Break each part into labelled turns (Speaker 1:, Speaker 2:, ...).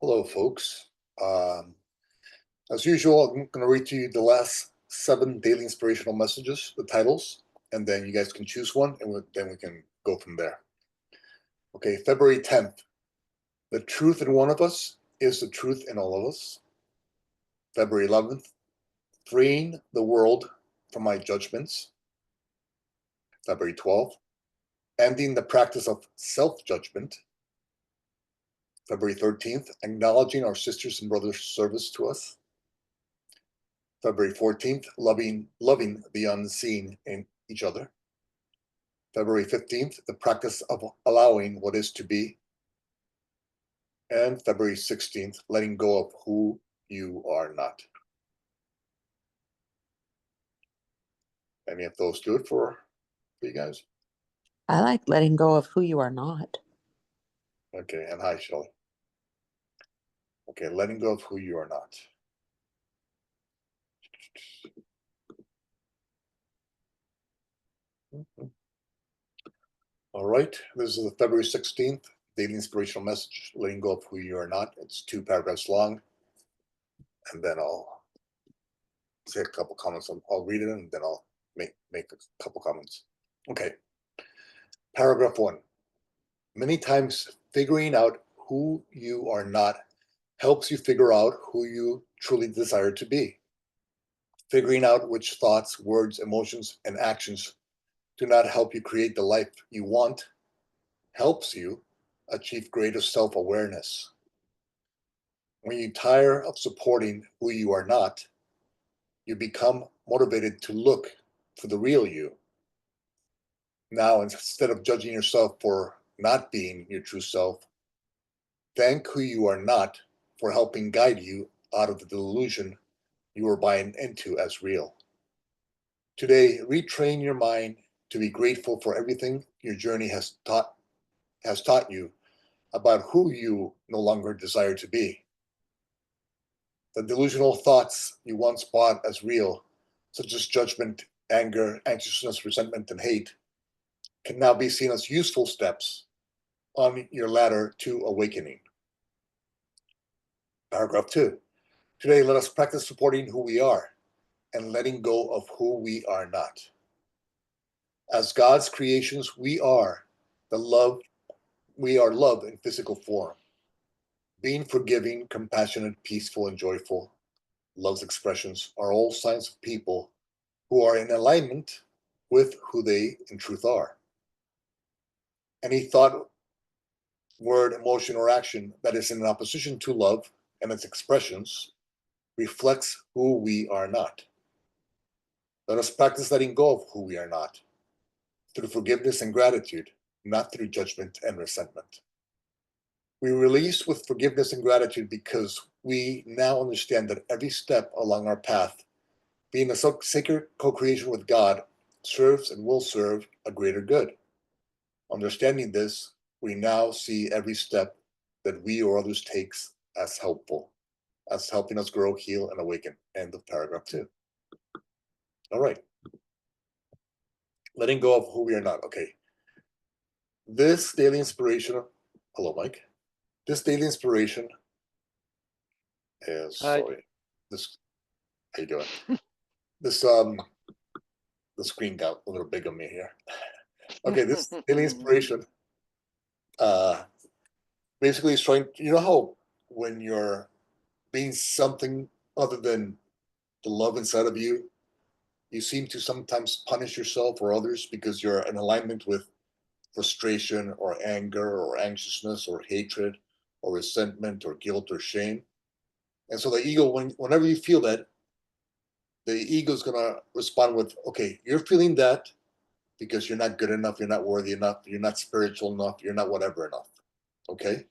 Speaker 1: Hello, folks. Um, as usual, I'm going to read to you the last 7 daily inspirational messages, the titles, and then you guys can choose one, and then we can go from there. Okay, February 10th. The truth in one of us is the truth in all of us. February 11th. Freeing the world from my judgments. February 12th. Ending the practice of self-judgment. February 13th. Acknowledging our sisters and brothers' service to us. February 14th, loving the unseen in each other. February 15th, the practice of allowing what is to be. And February 16th, letting go of who you are not. Any of those do it for you guys?
Speaker 2: I like letting go of who you are not.
Speaker 1: Okay, and hi, Shelley. Okay, letting go of who you are not. All right, this is the February 16th daily inspirational message, letting go of who you are not. It's 2 paragraphs long, and then I'll say a couple comments. I'll read it, and then I'll make a couple comments. Okay, paragraph 1. Many times figuring out who you are not helps you figure out who you truly desire to be. Figuring out which thoughts, words, emotions, and actions do not help you create the life you want helps you achieve greater self-awareness. When you tire of supporting who you are not, you become motivated to look for the real you. Now, instead of judging yourself for not being your true self, thank who you are not for helping guide you out of the delusion you are buying into as real. Today, retrain your mind to be grateful for everything your journey has taught you about who you no longer desire to be. The delusional thoughts you once bought as real, such as judgment, anger, anxiousness, resentment, and hate, can now be seen as useful steps on your ladder to awakening. Paragraph 2. Today, let us practice supporting who we are and letting go of who we are not. As God's creations, we are love in physical form. Being forgiving, compassionate, peaceful, and joyful, love's expressions are all signs of people who are in alignment with who they in truth are. Any thought, word, emotion, or action that is in opposition to love and its expressions reflects who we are not. Let us practice letting go of who we are not through forgiveness and gratitude, not through judgment and resentment. We release with forgiveness and gratitude because we now understand that every step along our path, being a sacred co-creation with God, serves and will serve a greater good. Understanding this, we now see every step that we or others takes as helpful, as helping us grow, heal, and awaken. End of paragraph 2. All right. Letting go of who we are not. Okay. This daily inspiration, hello, Mike. This daily inspiration is,
Speaker 3: Hi.
Speaker 1: sorry, this, how you doing? This, the screen got a little big on me here. Okay, this daily inspiration, uh, basically is trying, you know how when you're being something other than the love inside of you, you seem to sometimes punish yourself or others because you're in alignment with frustration or anger or anxiousness or hatred or resentment or guilt or shame. And so the ego, whenever you feel that, the ego is going to respond with, okay, you're feeling that because you're not good enough, you're not worthy enough, you're not spiritual enough, you're not whatever enough. Okay?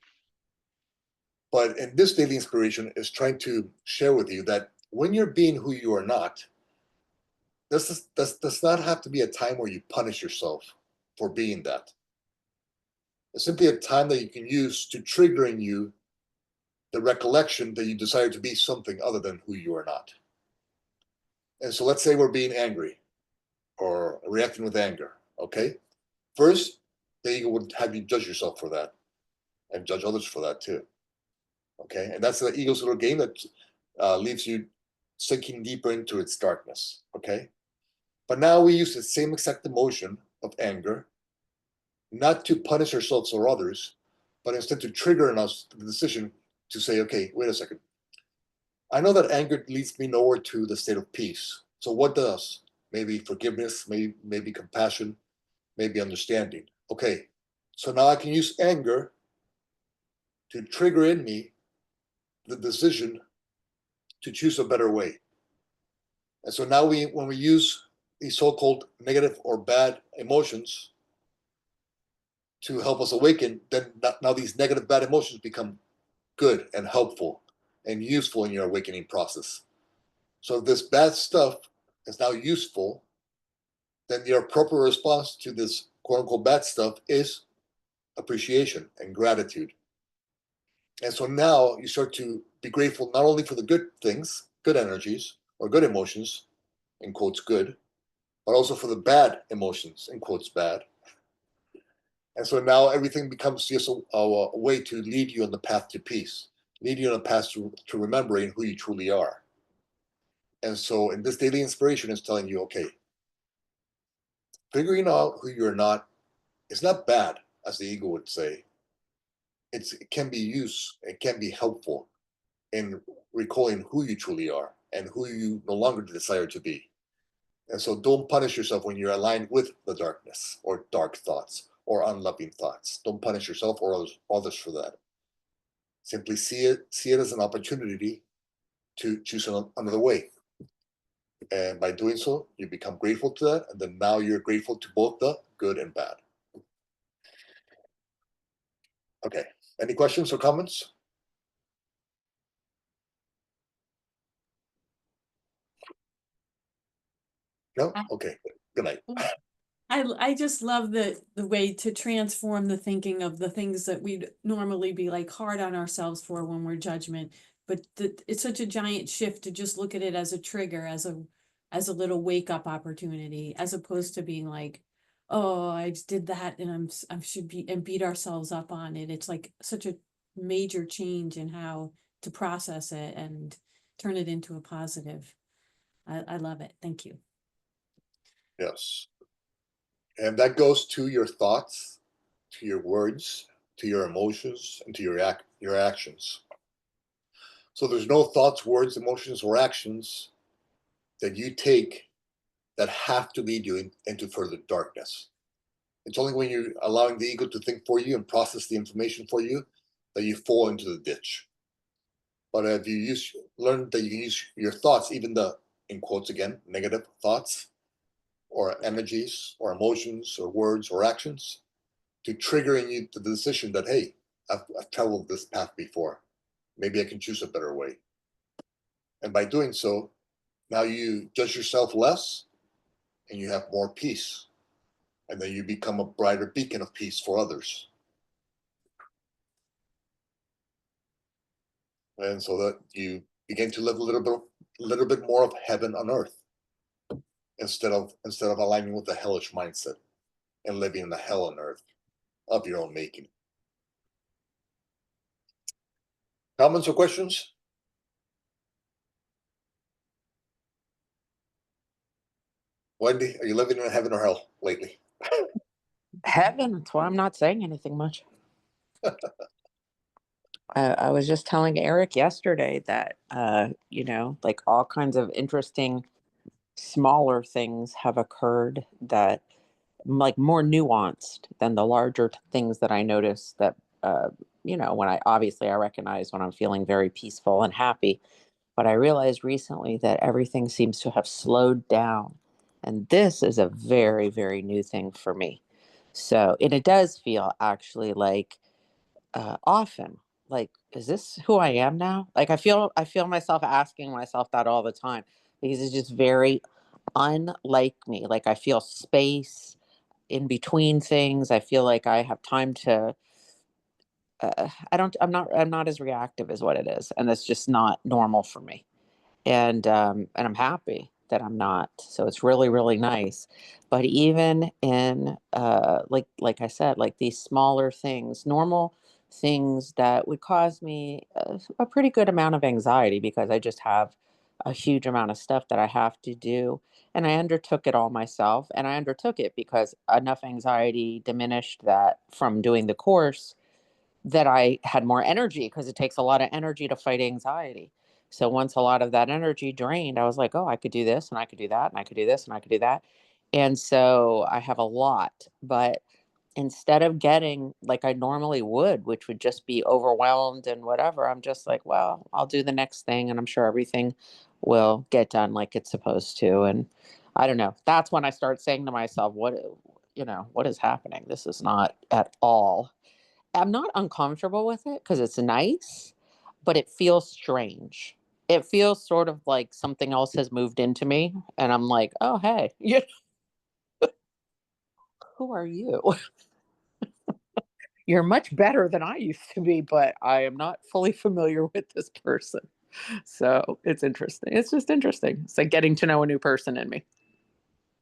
Speaker 1: But in this daily inspiration is trying to share with you that when you're being who you are not, this does not have to be a time where you punish yourself for being that. It's simply a time that you can use to trigger in you the recollection that you desire to be something other than who you are not. And so let's say we're being angry or reacting with anger, okay? First, the ego would have you judge yourself for that and judge others for that too. Okay, and that's the ego's little game that leaves you sinking deeper into its darkness. Okay, but now we use the same exact emotion of anger, not to punish ourselves or others, but instead to trigger in us the decision to say, okay, wait a second. I know that anger leads me nowhere to the state of peace. So what does? Maybe forgiveness, maybe compassion, maybe understanding. Okay, so now I can use anger to trigger in me the decision to choose a better way. And so now when we use these so-called negative or bad emotions to help us awaken, then now these negative bad emotions become good and helpful and useful in your awakening process. So if this bad stuff is now useful, then your appropriate response to this quote unquote bad stuff is appreciation and gratitude. And so now you start to be grateful not only for the good things, good energies, or good emotions, in quotes good, but also for the bad emotions, in quotes bad. And so now everything becomes just a way to lead you on the path to peace, lead you on the path to remembering who you truly are. And so in this daily inspiration is telling you, okay, figuring out who you're not is not bad, as the ego would say. It can be used, it can be helpful in recalling who you truly are and who you no longer desire to be. And so don't punish yourself when you're aligned with the darkness or dark thoughts or unloving thoughts. Don't punish yourself or others for that. Simply see it as an opportunity to choose another way. And by doing so, you become grateful to that. And then now you're grateful to both the good and bad. Okay. Any questions or comments? No? Okay. Good night.
Speaker 3: I just love the way to transform the thinking of the things that we'd normally be like hard on ourselves for when we're judgment. But it's such a giant shift to just look at it as a trigger, as a little wake up opportunity, as opposed to being like, oh, I just did that and I should be, and beat ourselves up on it. It's like such a major change in how to process it and turn it into a positive. I love it. Thank you.
Speaker 1: Yes. And that goes to your thoughts, to your words, to your emotions, and to your actions. So there's no thoughts, words, emotions, or actions that you take that have to lead you into further darkness. It's only when you're allowing the ego to think for you and process the information for you that you fall into the ditch. But if you learn that you can use your thoughts, even the, in quotes again, negative thoughts or energies or emotions or words or actions, to trigger in you the decision that, hey, I've traveled this path before. Maybe I can choose a better way. And by doing so, now you judge yourself less and you have more peace. And then you become a brighter beacon of peace for others. And so that you begin to live a little bit more of heaven on earth instead of aligning with the hellish mindset and living in the hell on earth of your own making. Comments or questions? Wendy, are you living in heaven or hell lately?
Speaker 2: Heaven. That's why I'm not saying anything much. I was just telling Eric yesterday that, like all kinds of interesting smaller things have occurred that like more nuanced than the larger things that I notice that, when I recognize when I'm feeling very peaceful and happy. But I realized recently that everything seems to have slowed down. And this is a very, very new thing for me. So, and it does feel actually like often like, is this who I am now? Like I feel myself asking myself that all the time because it's just very unlike me. Like I feel space in between things. I feel like I have time to I'm not as reactive as what it is, and that's just not normal for me. And I'm happy that I'm not. So it's really, really nice. But even in like I said, like these smaller things, normal things that would cause me a pretty good amount of anxiety because I just have a huge amount of stuff that I have to do. And I undertook it all myself. And I undertook it because enough anxiety diminished that from doing the course that I had more energy because it takes a lot of energy to fight anxiety. So once a lot of that energy drained, I was like, oh, I could do this and I could do that and I could do this and I could do that. And so I have a lot, but instead of getting like I normally would, which would just be overwhelmed and whatever, I'm just like, well, I'll do the next thing and I'm sure everything will get done like it's supposed to. And I don't know. That's when I start saying to myself, what is happening? This is not at all. I'm not uncomfortable with it because it's nice, but it feels strange. It feels sort of like something else has moved into me. And I'm like, oh, hey, who are you? You're much better than I used to be, but I am not fully familiar with this person. So it's interesting. It's just interesting. It's like getting to know a new person in me.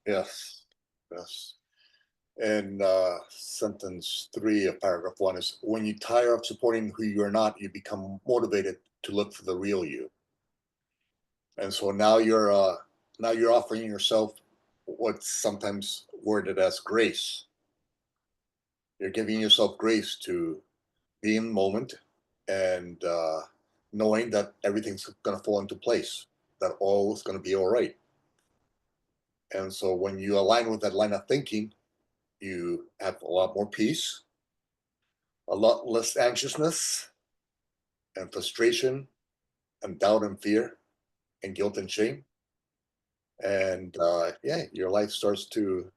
Speaker 1: Yes. Yes. And sentence 3 of paragraph 1 is, when you tire of supporting who you are not, you become motivated to look for the real you. And so now you're offering yourself what's sometimes worded as grace. You're giving yourself grace to be in the moment and knowing that everything's going to fall into place, that all is going to be all right. And so when you align with that line of thinking, you have a lot more peace, a lot less anxiousness and frustration and doubt and fear and guilt and shame. And yeah, your life starts to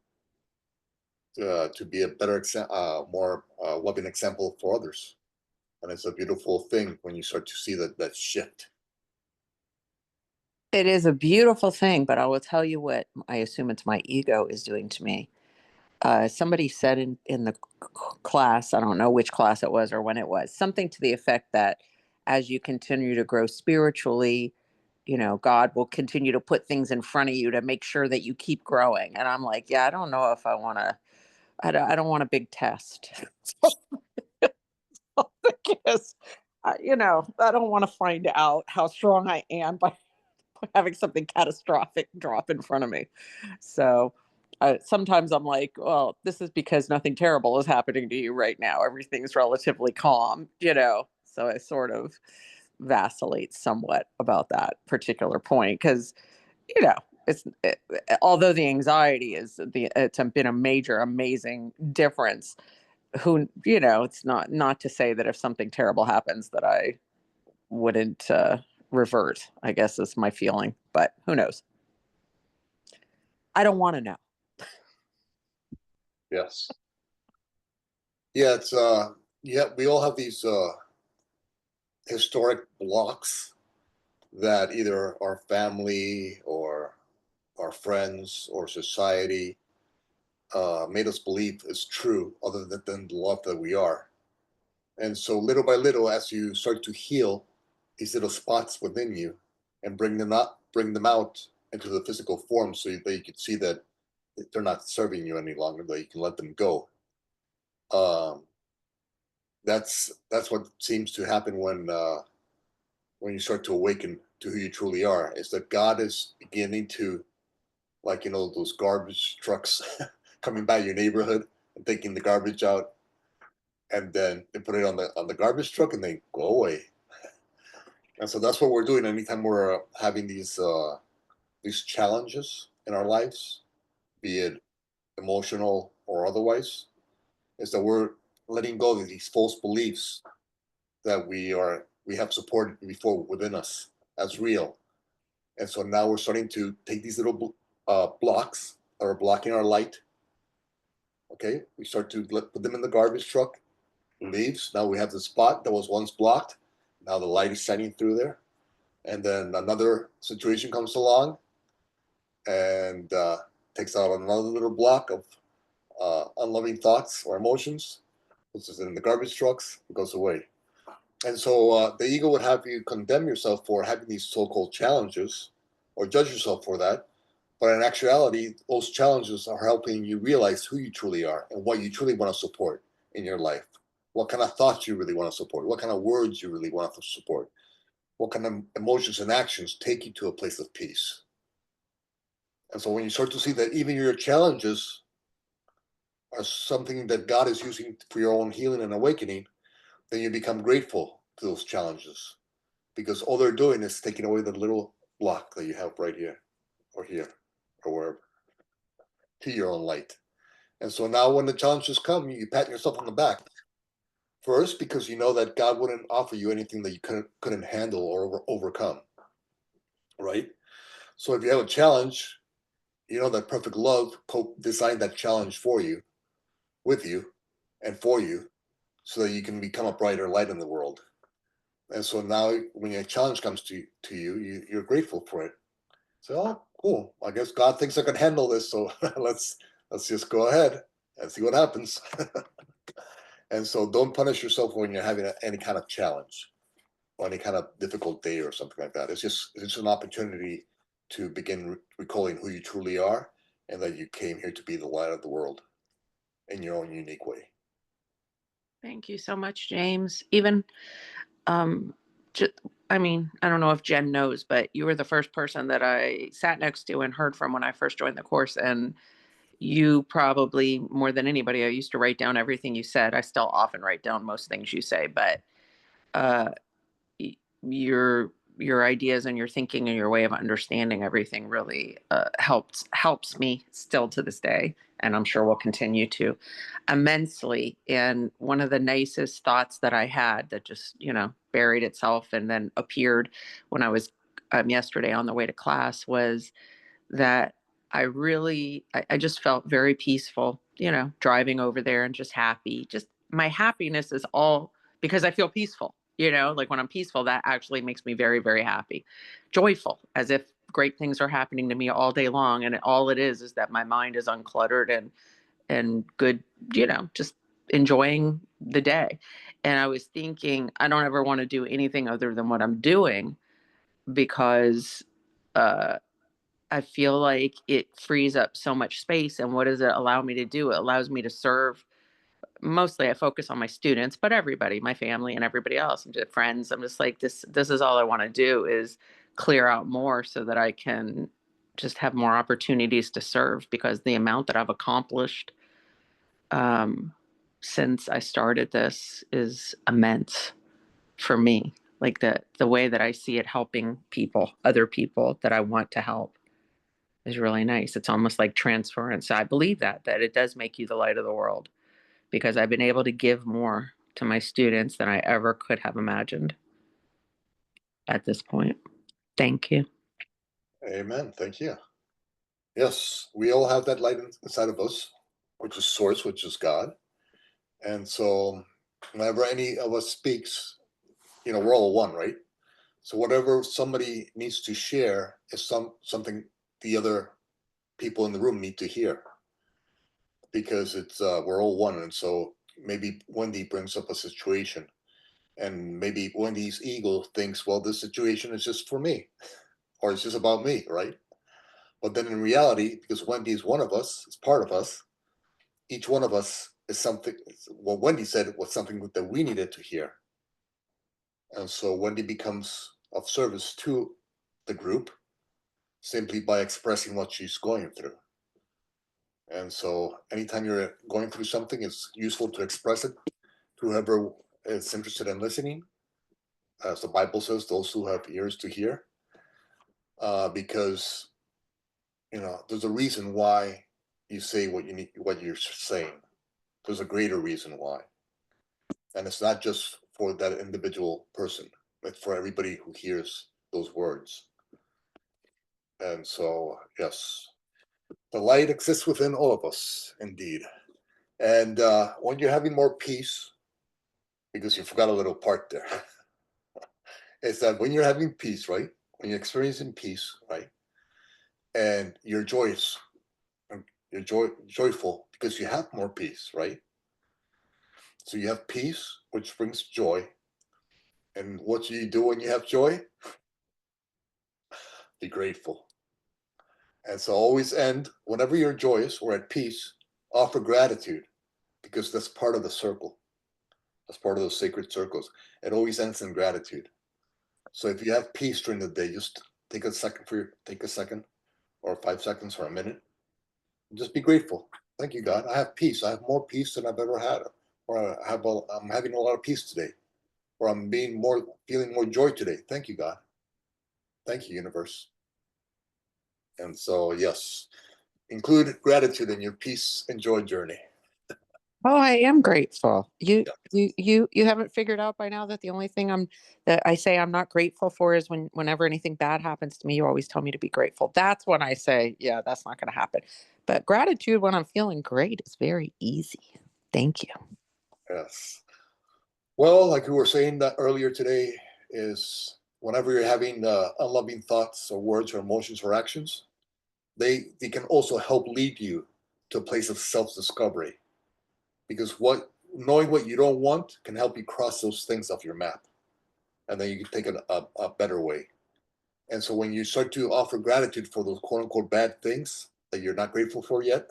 Speaker 1: be a better more loving example for others. And it's a beautiful thing when you start to see that shift.
Speaker 2: It is a beautiful thing, but I will tell you what I assume it's my ego is doing to me. Somebody said in the class, I don't know which class it was or when it was, something to the effect that as you continue to grow spiritually, God will continue to put things in front of you to make sure that you keep growing. And I'm like, yeah, I don't know if I want to, I don't want a big test. Because, I don't want to find out how strong I am by having something catastrophic drop in front of me. So sometimes I'm like, well, this is because nothing terrible is happening to you right now. Everything's relatively calm. So I sort of vacillate somewhat about that particular point because, you know, although the anxiety it's been a major, amazing difference. It's not to say that if something terrible happens that I wouldn't revert, I guess is my feeling, but who knows? I don't want to know.
Speaker 1: Yes. Yeah, it's yeah, we all have these historic blocks that either our family or our friends or society made us believe is true, other than the love that we are. And so, little by little, as you start to heal these little spots within you and bring them out into the physical form, so that you can see that they're not serving you any longer, that you can let them go. Um, that's what seems to happen when you start to awaken to who you truly are. Is that God is beginning to, like, those garbage trucks coming by your neighborhood and taking the garbage out, and then they put it on the garbage truck and they go away. And so that's what we're doing anytime we're having these challenges in our lives, be it emotional or otherwise, is that we're letting go of these false beliefs that we have supported before within us as real. And so now we're starting to take these little blocks that are blocking our light. Okay, we start to put them in the garbage truck. It leaves. Now we have the spot that was once blocked. Now the light is shining through there. And then another situation comes along and takes out another little block of unloving thoughts or emotions, puts it in the garbage trucks, it goes away. And so the ego would have you condemn yourself for having these so-called challenges or judge yourself for that. But in actuality, those challenges are helping you realize who you truly are and what you truly want to support in your life. what kind of thoughts you really want to support, what kind of words you really want to support, what kind of emotions and actions take you to a place of peace. And so when you start to see that even your challenges are something that God is using for your own healing and awakening, then you become grateful to those challenges, because all they're doing is taking away the little block that you have right here or wherever, to your own light. And so now when the challenges come, you pat yourself on the back. First, because you know that God wouldn't offer you anything that you couldn't handle or overcome, right? So if you have a challenge, you know that perfect love designed that challenge for you, with you, and for you, so that you can become a brighter light in the world. And so now when a challenge comes to you, you're grateful for it. So, oh, cool. I guess God thinks I can handle this, so let's just go ahead and see what happens. And so don't punish yourself when you're having any kind of challenge or any kind of difficult day or something like that. It's an opportunity to begin recalling who you truly are, and that you came here to be the light of the world in your own unique way.
Speaker 2: Thank you so much, James. Even, um, just, I mean, I don't know if Jen knows, but you were the first person that I sat next to and heard from when I first joined the course. And you probably, more than anybody, I used to write down everything you said. I still often write down most things you say, but uh, your ideas and your thinking and your way of understanding everything really helps me still to this day, and I'm sure will continue to immensely. And one of the nicest thoughts that I had that just buried itself and then appeared when I was yesterday on the way to class was that I just felt very peaceful, driving over there and just happy. Just my happiness is all because I feel peaceful, like when I'm peaceful, that actually makes me very, very happy, joyful, as if great things are happening to me all day long. And all it is that my mind is uncluttered and good, just enjoying the day. And I was thinking, I don't ever want to do anything other than what I'm doing because, I feel like it frees up so much space. And what does it allow me to do? It allows me to serve. Mostly I focus on my students, but everybody, my family and everybody else and just friends. I'm just like, this is all I want to do is clear out more so that I can just have more opportunities to serve, because the amount that I've accomplished um, since I started this is immense for me. Like the way that I see it helping people, other people that I want to help, is really nice. It's almost like transference. I believe that it does make you the light of the world, because I've been able to give more to my students than I ever could have imagined at this point. Thank you.
Speaker 1: Amen. Thank you. Yes, we all have that light inside of us, which is source, which is God. And so whenever any of us speaks, we're all one, right? So whatever somebody needs to share is something the other people in the room need to hear, because it's we're all one. And so maybe Wendy brings up a situation, and maybe Wendy's ego thinks, well, this situation is just for me, or it's just about me, right? But then in reality, because Wendy is one of us, is part of us, each one of us is something. What Wendy said was something that we needed to hear. And so Wendy becomes of service to the group simply by expressing what she's going through. And so anytime you're going through something, it's useful to express it to whoever is interested in listening. As the Bible says, those who have ears to hear, because there's a reason why you say what you're saying. There's a greater reason why, and it's not just for that individual person, but for everybody who hears those words. And so, yes, the light exists within all of us, indeed. And when you're having more peace, because you forgot a little part there, is that when you're having peace, right? When you're experiencing peace, right? And you're joyous, you're joyful because you have more peace, right? So you have peace, which brings joy. And what do you do when you have joy? Be grateful. And so always end, whenever you're joyous or at peace, offer gratitude, because that's part of the circle. as part of those sacred circles. It always ends in gratitude. So if you have peace during the day, just take a second or 5 seconds or a minute. Just be grateful. Thank you, God. I have peace. I have more peace than I've ever had. Or I'm having a lot of peace today. Or I'm feeling more joy today. Thank you, God. Thank you, universe. And so, yes, include gratitude in your peace and joy journey.
Speaker 2: Oh, I am grateful. You
Speaker 1: Yeah.
Speaker 2: you haven't figured out by now that the only thing that I say I'm not grateful for is whenever anything bad happens to me, you always tell me to be grateful. That's when I say, yeah, that's not going to happen. But gratitude when I'm feeling great is very easy. Thank you.
Speaker 1: Yes. Well, like we were saying that earlier today, is whenever you're having unloving thoughts or words or emotions or actions, they can also help lead you to a place of self-discovery. Because knowing what you don't want can help you cross those things off your map. And then you can take it a better way. And so when you start to offer gratitude for those quote unquote bad things that you're not grateful for yet,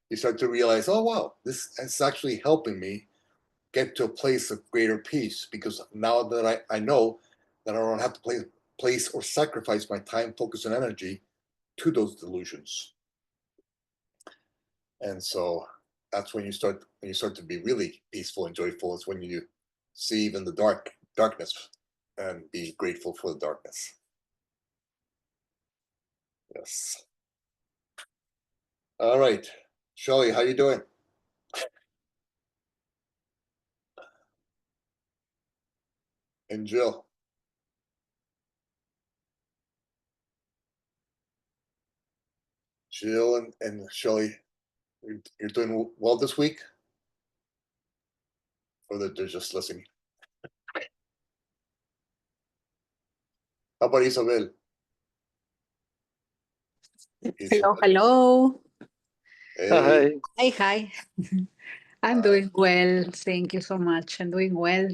Speaker 1: you start to realize, oh, wow, this is actually helping me get to a place of greater peace, because now that I know that I don't have to place or sacrifice my time, focus, and energy to those delusions. And so that's when you start to be really peaceful and joyful. It's when you see even the darkness and be grateful for the darkness. Yes. All right. Shelly, how you doing? And Jill. Jill and Shelly, you're doing well this week? Or that they're just listening? How about Isabel?
Speaker 4: Hello, hello.
Speaker 1: Hey,
Speaker 4: Hi, hi. I'm doing well. Thank you so much. I'm doing well.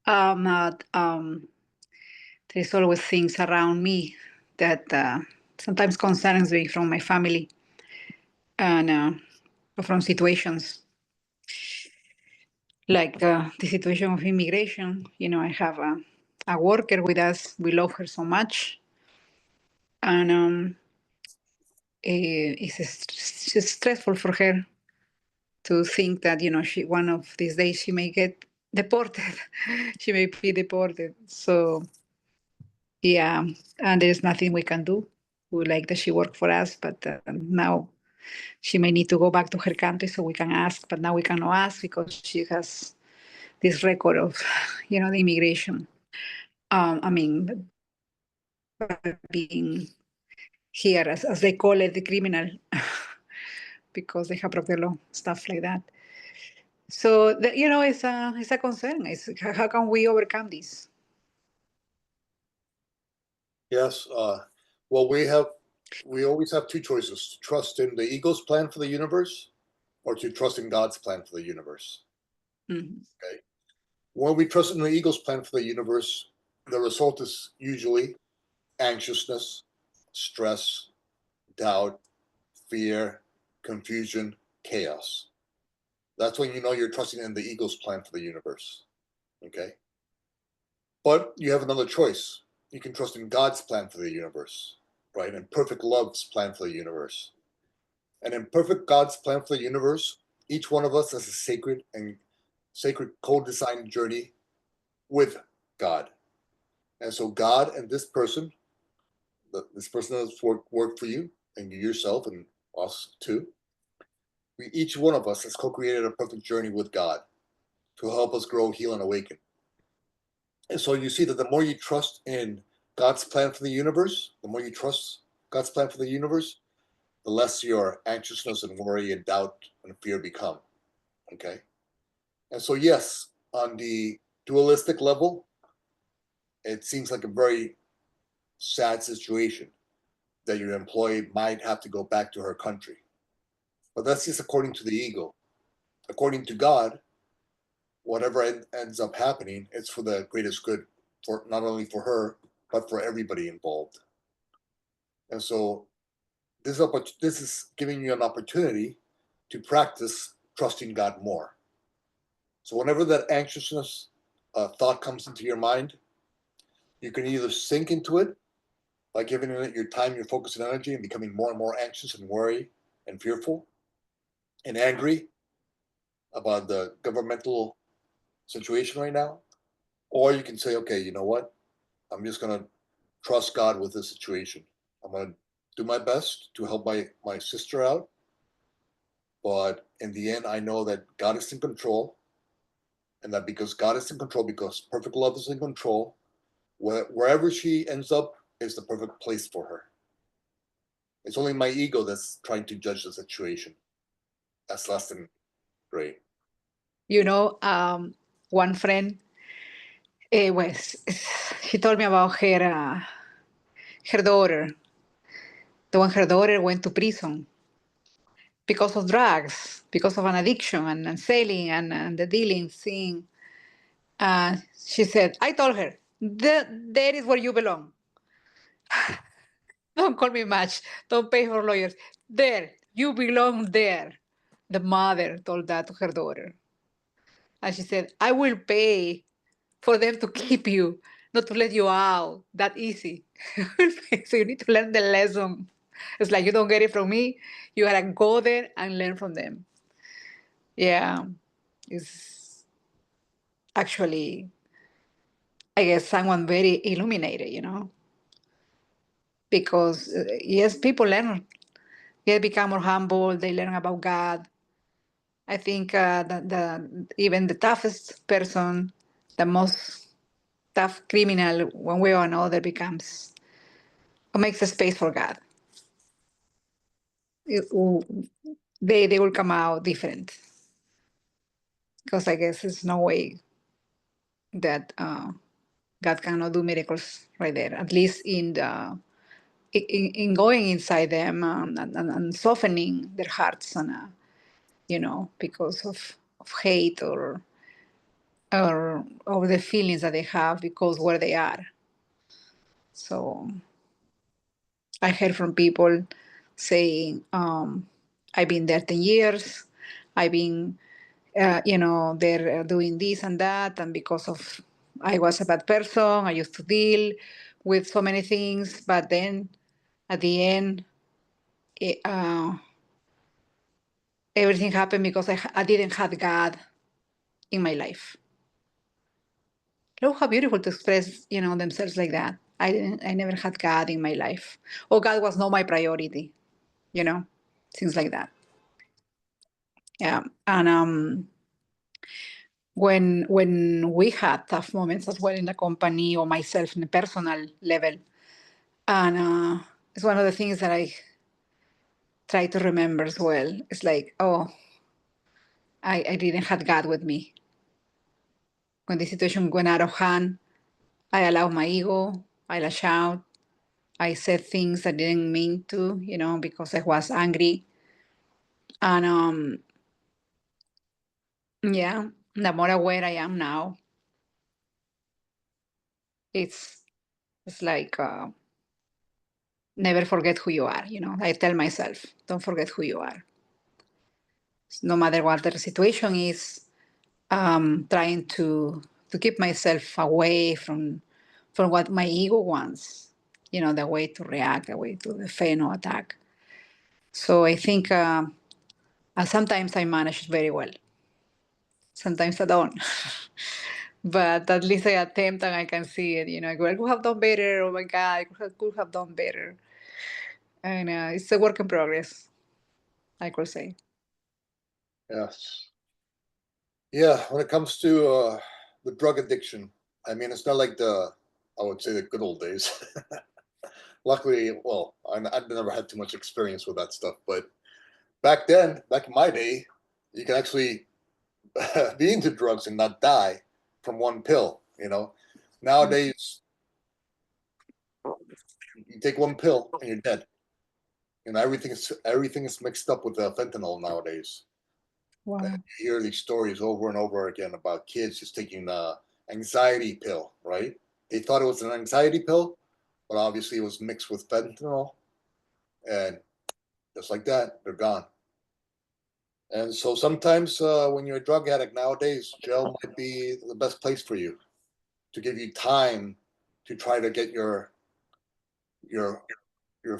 Speaker 4: Not, there's always things around me that sometimes concerns me from my family and from situations like the situation of immigration. You know, I have a worker with us. We love her so much, and it's stressful for her to think that she one of these days she may get deported. She may be deported. So yeah, and there's nothing we can do. We like that she worked for us, but now she may need to go back to her country so we can ask, but now we cannot ask because she has this record of the immigration. I mean, being here as they call it, the criminal, because they have broke the law, stuff like that. So it's a concern. It's how can we overcome this?
Speaker 1: yes. Well, we always have two choices: to trust in the ego's plan for the universe, or to trust in God's plan for the universe.
Speaker 4: Mm-hmm.
Speaker 1: Okay. When we trust in the ego's plan for the universe, the result is usually anxiousness, stress, doubt, fear, confusion, chaos. That's when you know you're trusting in the ego's plan for the universe. Okay. But you have another choice. You can trust in God's plan for the universe, right? And perfect love's plan for the universe. And in perfect God's plan for the universe, each one of us has a sacred co-designed journey with God. And so God and this person that's worked for you, and you yourself and us too, each one of us has co-created a perfect journey with God to help us grow, heal, and awaken. And so you see that the more you trust in God's plan for the universe, the more you trust God's plan for the universe, the less your anxiousness and worry and doubt and fear become. Okay. And so, yes, on the dualistic level, it seems like a very sad situation that your employee might have to go back to her country. But that's just according to the ego. According to God, whatever ends up happening, it's for the greatest good, for not only for her, but for everybody involved. And so this is giving you an opportunity to practice trusting God more. So whenever that anxiousness thought comes into your mind, you can either sink into it by giving it your time, your focus, and energy, and becoming more and more anxious and worried and fearful and angry about the governmental situation right now. Or you can say, okay, you know what? I'm just going to trust God with this situation. I'm going to do my best to help my sister out. But in the end, I know that God is in control. And that because God is in control, because perfect love is in control, wherever she ends up is the perfect place for her. It's only my ego that's trying to judge the situation. That's less than great.
Speaker 4: You know, one friend was she told me about her daughter. Her daughter went to prison because of drugs, because of an addiction and selling and the dealing thing. She said, I told her, there is where you belong. Don't call me much. Don't pay for lawyers. There, you belong there. The mother told that to her daughter. And she said, I will pay for them to keep you, not to let you out that easy. So you need to learn the lesson. It's like you don't get it from me. You gotta go there and learn from them. Yeah, it's actually, I guess, someone very illuminated, because yes, people learn, they become more humble, they learn about God. I think even the toughest person, the most tough criminal, one way or another, becomes or makes a space for God. They will come out different, because I guess there's no way that God cannot do miracles right there. At least in going inside them and softening their hearts and because of hate or the feelings that they have because where they are. So I heard from people saying, I've been there 10 years. I've been, they're doing this and that. And because of I was a bad person, I used to deal with so many things. But then at the end, everything happened because I didn't have God in my life. Look how beautiful to express, themselves like that. I never had God in my life. Or God was not my priority, things like that. Yeah. And when we had tough moments as well in the company or myself in a personal level, and it's one of the things that I try to remember as well. It's like, oh, I didn't have God with me. When the situation went out of hand, I allowed my ego, I lash out, I said things I didn't mean to, because I was angry. And yeah, the more aware I am now, it's like never forget who you are. I tell myself, don't forget who you are. No matter what the situation is, trying to keep myself away from what my ego wants. The way to react, the way to defend or attack. So I think sometimes I manage very well. Sometimes I don't. But at least I attempt and I can see it. I could have done better. Oh my God, I could have done better. And it's a work in progress, I could say.
Speaker 1: Yes. Yeah, when it comes to the drug addiction, I mean, it's not like I would say the good old days. Luckily, well, I've never had too much experience with that stuff, but back then, back in my day, you can actually be into drugs and not die from one pill. Nowadays, you take one pill and you're dead. Everything is mixed up with fentanyl nowadays.
Speaker 4: Wow.
Speaker 1: And you hear these stories over and over again about kids just taking the anxiety pill, right? They thought it was an anxiety pill, but obviously it was mixed with fentanyl, and just like that, they're gone. And so sometimes when you're a drug addict nowadays, jail might be the best place for you to give you time to try to get your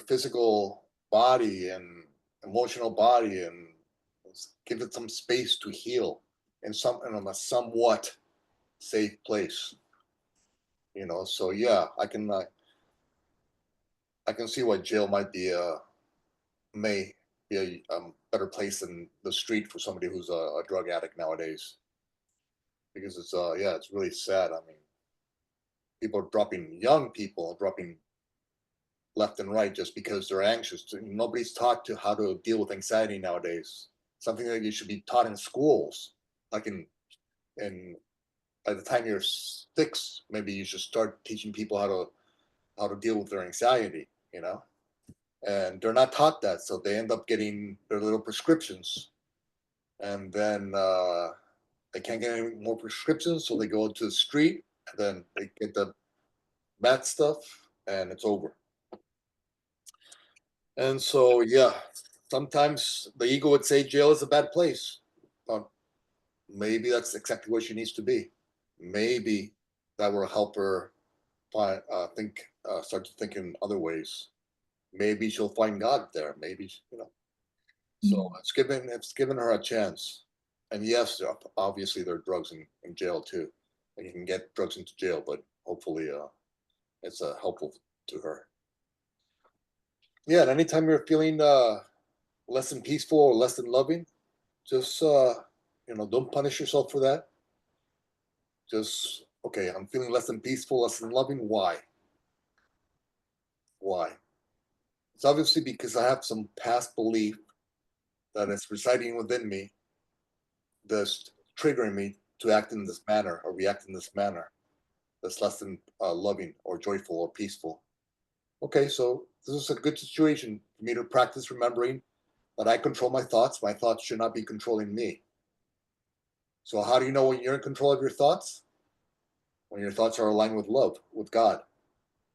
Speaker 1: physical body and emotional body and give it some space to heal in a somewhat safe place. So yeah, I can see why jail may be a better place than the street for somebody who's a drug addict nowadays, because it's really sad. I mean, young people are dropping left and right just because they're anxious. Nobody's taught to how to deal with anxiety nowadays. Something that you should be taught in schools, like in by the time you're 6, maybe you should start teaching people how to deal with their anxiety. And they're not taught that, so they end up getting their little prescriptions, and then they can't get any more prescriptions, so they go to the street, and then they get the bad stuff, and it's over. And so, yeah, sometimes the ego would say jail is a bad place. But maybe that's exactly where she needs to be. Maybe that will help her start to think in other ways. Maybe she'll find God there. Maybe. So it's given her a chance. And yes, obviously there are drugs in jail too, and you can get drugs into jail, but hopefully it's helpful to her. Yeah, and anytime you're feeling less than peaceful or less than loving, just don't punish yourself for that. Just, okay, I'm feeling less than peaceful, less than loving. Why? It's obviously because I have some past belief that is residing within me that's triggering me to act in this manner or react in this manner that's less than loving or joyful or peaceful. Okay, so this is a good situation for me to practice remembering that I control my thoughts. My thoughts should not be controlling me. So how do you know when you're in control of your thoughts? When your thoughts are aligned with love, with God.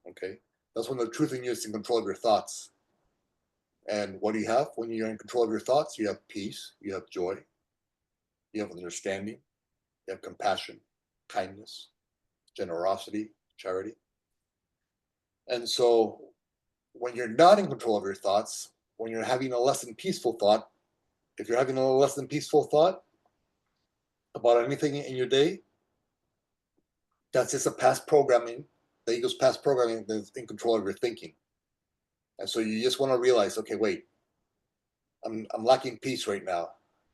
Speaker 1: Okay, that's when the truth in you is in control of your thoughts. And what do you have when you're in control of your thoughts? You have peace, you have joy, you have understanding, you have compassion, kindness, generosity, charity. And so when you're not in control of your thoughts, when you're having a less than peaceful thought, if you're having a less than peaceful thought about anything in your day, that's just a past programming, the ego's past programming that's in control of your thinking. And so you just want to realize, okay, wait, I'm lacking peace right now.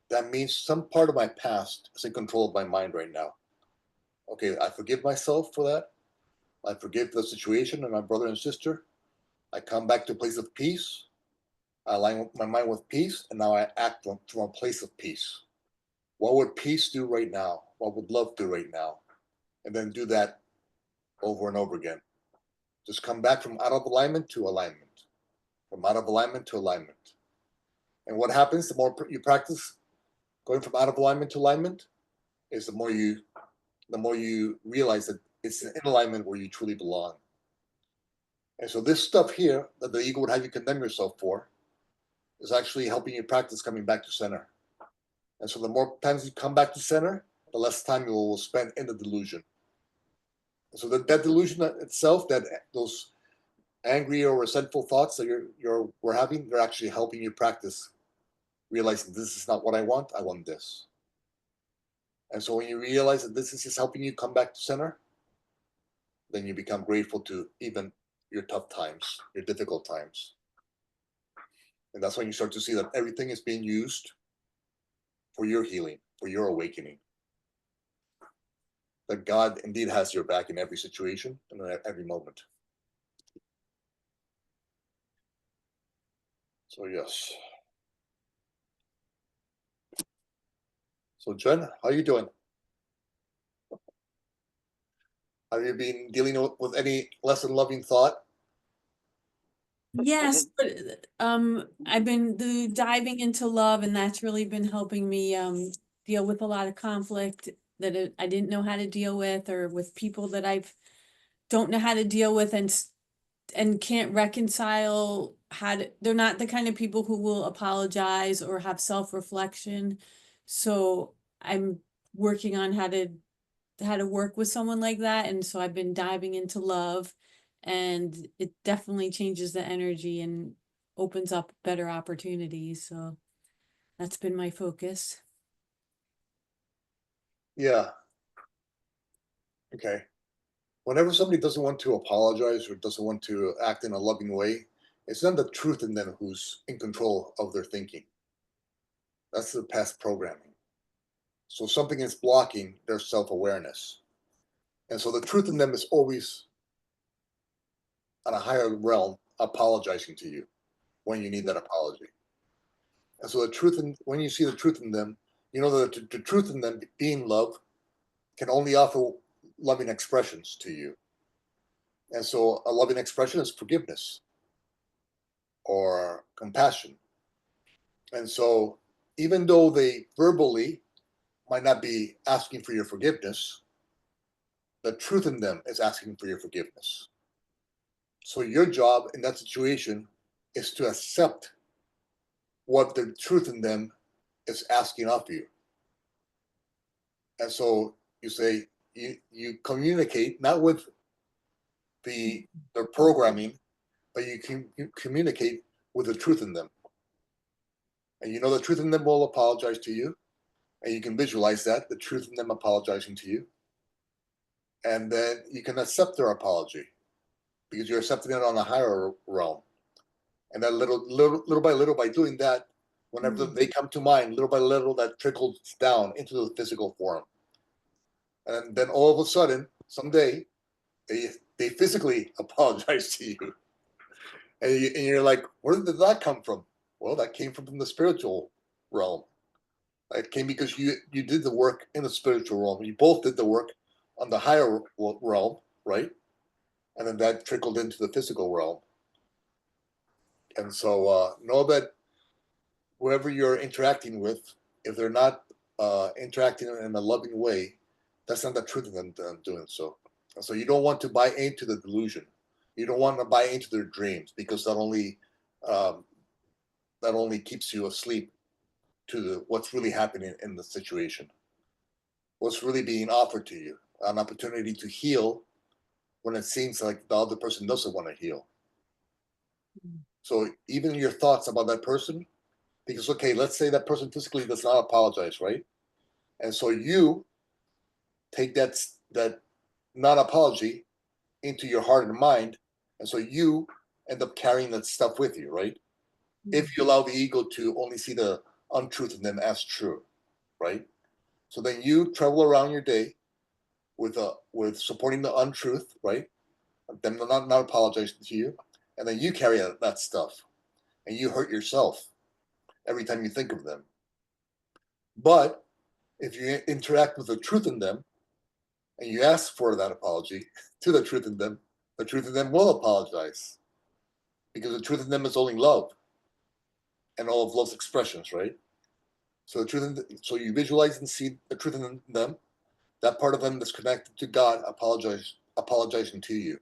Speaker 1: That means some part of my past is in control of my mind right now. Okay, I forgive myself for that. I forgive the situation and my brother and sister. I come back to a place of peace. I align my mind with peace, and now I act from a place of peace. What would peace do right now? What would love do right now? And then do that over and over again. Just come back from out of alignment to alignment, from out of alignment to alignment. And what happens the more you practice going from out of alignment to alignment is the more you realize that it's in alignment where you truly belong. And so this stuff here that the ego would have you condemn yourself for is actually helping you practice coming back to center. And so the more times you come back to center, the less time you will spend in the delusion. And so that delusion itself, that those angry or resentful thoughts that we're having, they're actually helping you practice realizing this is not what I want this. And so when you realize that this is just helping you come back to center, then you become grateful to even your tough times, your difficult times. And that's when you start to see that everything is being used for your healing, for your awakening. That God indeed has your back in every situation and at every moment. So yes. So Jen, how are you doing? Have you been dealing with any lesson loving thought?
Speaker 3: Yes, but I've been diving into love, and that's really been helping me deal with a lot of conflict that I didn't know how to deal with, or with people that I don't know how to deal with and can't reconcile they're not the kind of people who will apologize or have self-reflection. So I'm working on how to work with someone like that. And so I've been diving into love, and it definitely changes the energy and opens up better opportunities. So that's been my focus.
Speaker 1: Yeah. Okay. Whenever somebody doesn't want to apologize or doesn't want to act in a loving way, it's not the truth in them who's in control of their thinking. That's the past programming. So something is blocking their self-awareness. And so the truth in them is always on a higher realm apologizing to you when you need that apology. And so the truth in when you see the truth in them, you know that the truth in them being love can only offer loving expressions to you. And so a loving expression is forgiveness or compassion. And so even though they verbally might not be asking for your forgiveness, the truth in them is asking for your forgiveness. So your job in that situation is to accept what the truth in them is asking of you. And so you say you communicate not with their programming, but you communicate with the truth in them. And you know the truth in them will apologize to you, and you can visualize that the truth in them apologizing to you, and then you can accept their apology because you're accepting it on a higher realm. And then little by little, by doing that, whenever they come to mind, little by little, that trickles down into the physical form. And then all of a sudden, someday, they physically apologize to you. And you're like, where did that come from? Well, that came from the spiritual realm. It came because you did the work in the spiritual realm. You both did the work on the higher realm, right? And then that trickled into the physical realm. And so know that whoever you're interacting with, if they're not interacting in a loving way, that's not the truth of them doing so. And so you don't want to buy into the delusion. You don't want to buy into their dreams because that only keeps you asleep to what's really happening in the situation. What's really being offered to you, an opportunity to heal when it seems like the other person doesn't want to heal. So even your thoughts about that person, because okay, let's say that person physically does not apologize, right? And so you take that non apology into your heart and mind, and so you end up carrying that stuff with you, right? If you allow the ego to only see the untruth in them as true, right? So then you travel around your day with supporting the untruth, right? Them not apologizing to you, and then you carry that stuff, and you hurt yourself every time you think of them. But if you interact with the truth in them, and you ask for that apology to the truth in them will apologize because the truth in them is only love and all of love's expressions, right? So so you visualize and see the truth in them, that part of them that's connected to God apologizing to you.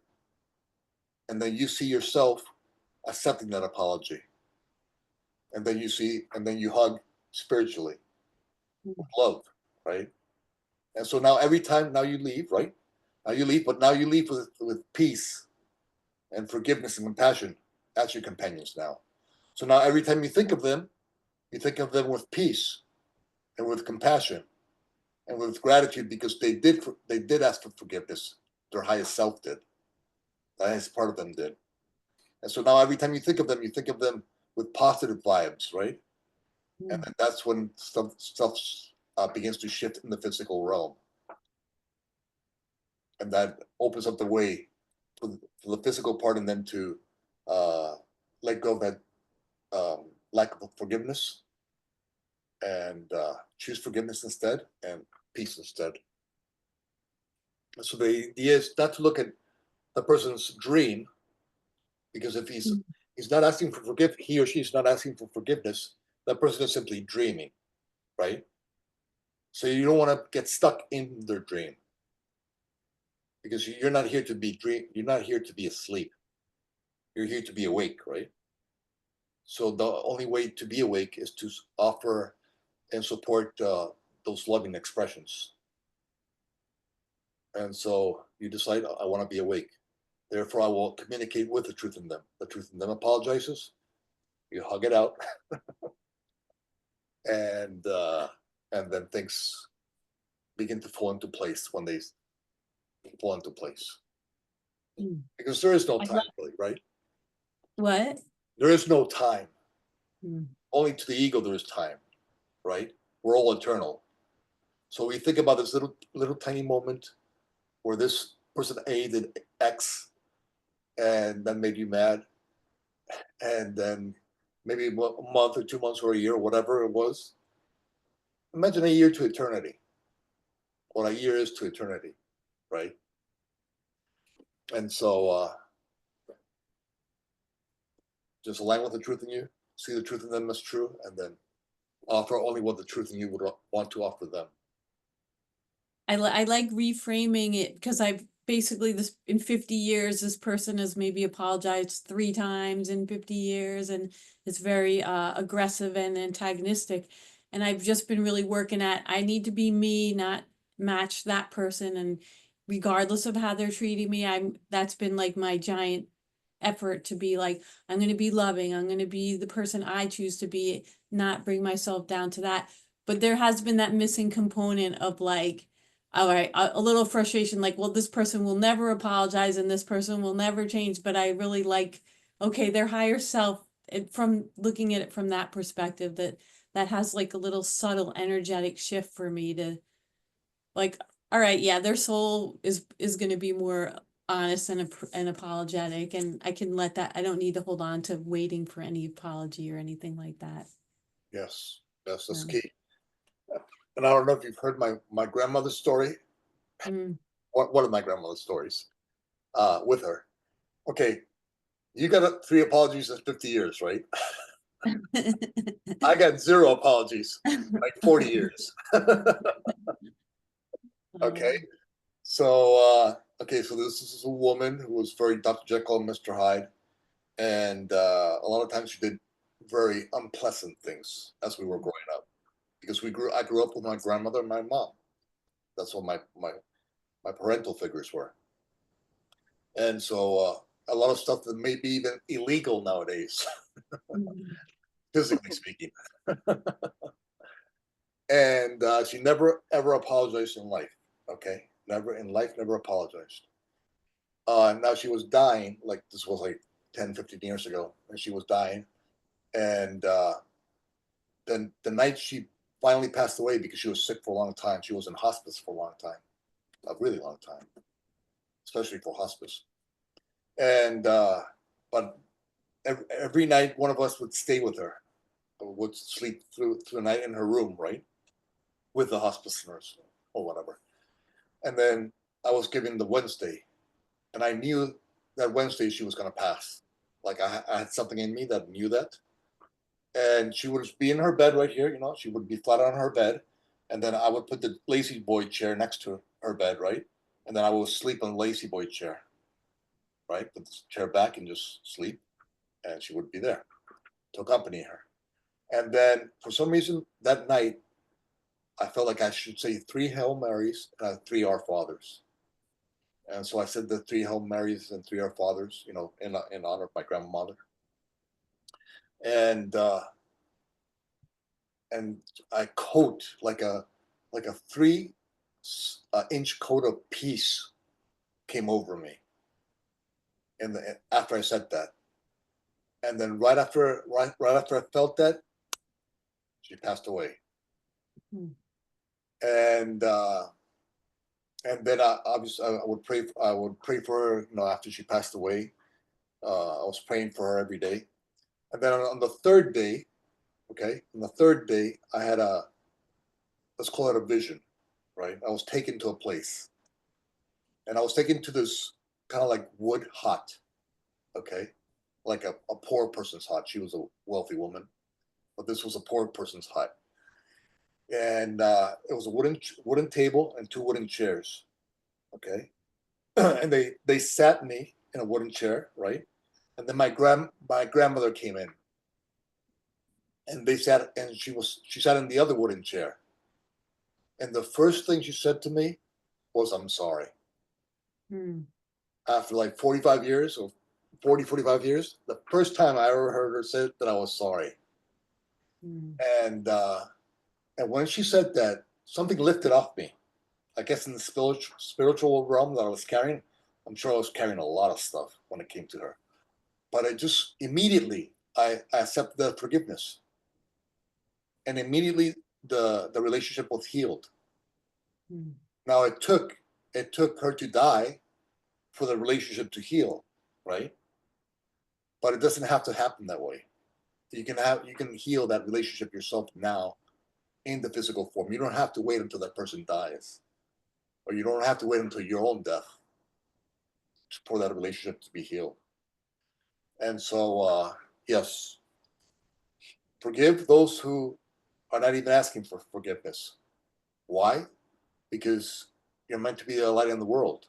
Speaker 1: And then you see yourself accepting that apology. And then you hug spiritually with love, right? And so now now you leave, right? Now you leave, but now you leave with peace and forgiveness and compassion as your companions now. So now every time you think of them with peace and with compassion and with gratitude because they did ask for forgiveness. Their highest self did. The highest part of them did. And so now every time you think of them with positive vibes, right? And then that's when stuff begins to shift in the physical realm. And that opens up the way for the physical part in them to let go of that lack of forgiveness and choose forgiveness instead and peace instead. So the idea is not to look at the person's dream, because if he's not asking for he or she is not asking for forgiveness, that person is simply dreaming, right? So you don't want to get stuck in their dream because you're not here to be you're not here to be asleep. You're here to be awake, right? So the only way to be awake is to offer and support those loving expressions. And so you decide, I want to be awake. Therefore, I will communicate with the truth in them. The truth in them apologizes. You hug it out, and then things begin to fall into place when they fall into place.
Speaker 3: Mm.
Speaker 1: Because there is no
Speaker 3: I
Speaker 1: time,
Speaker 3: love-
Speaker 1: really, right?
Speaker 3: What?
Speaker 1: There is no time.
Speaker 3: Mm.
Speaker 1: Only to the ego there is time, right? We're all eternal. So we think about this little tiny moment where this person A did X, and that made you mad, and then maybe a month or 2 months or a year, whatever it was. Imagine a year to eternity. What a year is to eternity, right? And so just align with the truth in you, see the truth in them as true, and then offer only what the truth in you would want to offer them.
Speaker 3: I like reframing it because I've basically this in 50 years, this person has maybe apologized 3 times in 50 years and it's very aggressive and antagonistic. And I've just been really working at I need to be me, not match that person. And regardless of how they're treating me, that's been like my giant effort to be like, I'm gonna be loving, I'm gonna be the person I choose to be, not bring myself down to that. But there has been that missing component of like, all right, a little frustration, like, well, this person will never apologize and this person will never change. But I really like, okay, their higher self, from looking at it from that perspective, that has like a little subtle energetic shift for me to like, all right, yeah, their soul is going to be more honest and apologetic, and I can let that. I don't need to hold on to waiting for any apology or anything like that.
Speaker 1: Yes, that's
Speaker 3: Yeah.
Speaker 1: key. And I don't know if you've heard my grandmother's story.
Speaker 3: Mm.
Speaker 1: One of my grandmother's stories with her. Okay, you got 3 apologies in 50 years, right? I got 0 apologies, like 40 years. Okay, so so this is a woman who was very Dr. Jekyll and Mr. Hyde, and a lot of times she did very unpleasant things as we were growing up, because I grew up with my grandmother and my mom. That's what my parental figures were, and so a lot of stuff that may be even illegal nowadays,
Speaker 3: Mm.
Speaker 1: physically speaking. And she never ever apologized in life. Okay, never in life, never apologized. Now she was dying, like this was like 10, 15 years ago, and she was dying. And then the night she finally passed away, because she was sick for a long time, she was in hospice for a long time, a really long time, especially for hospice. And but every night, one of us would stay with her, would sleep through the night in her room, right, with the hospice nurse or whatever. And then I was given the Wednesday, and I knew that Wednesday she was going to pass. Like I had something in me that knew that. And she would be in her bed right here, she would be flat on her bed. And then I would put the lazy boy chair next to her bed, right? And then I would sleep on the lazy boy chair, right? Put the chair back and just sleep. And she would be there to accompany her. And then for some reason that night, I felt like I should say 3 Hail Marys and 3 Our Fathers. And so I said the 3 Hail Marys and 3 Our Fathers, in honor of my grandmother. And I coat like a 3-inch coat of peace came over me. And after I said that, and then right after I felt that, she passed away.
Speaker 3: Hmm.
Speaker 1: And then obviously I would pray for her. After she passed away, I was praying for her every day. And then on the 3rd day, I had let's call it a vision, right? I was taken to a place, and I was taken to this kind of like wood hut, okay, like a poor person's hut. She was a wealthy woman, but this was a poor person's hut, and it was a wooden table and 2 wooden chairs, okay, and they sat me in a wooden chair, right, and then my grandmother came in, and they sat, and she sat in the other wooden chair. And the first thing she said to me was, "I'm sorry."
Speaker 3: Mm.
Speaker 1: After like 45 years or 45 years, the first time I ever heard her say that I was sorry.
Speaker 3: Mm.
Speaker 1: And when she said that, something lifted off me. I guess in the spiritual realm that I was carrying, I'm sure I was carrying a lot of stuff when it came to her. But I just immediately I accepted the forgiveness, and immediately the relationship was healed.
Speaker 3: Mm.
Speaker 1: Now it took her to die for the relationship to heal, right? But it doesn't have to happen that way. You can heal that relationship yourself now in the physical form. You don't have to wait until that person dies, or you don't have to wait until your own death for that relationship to be healed. And so, yes, forgive those who are not even asking for forgiveness. Why? Because you're meant to be a light in the world.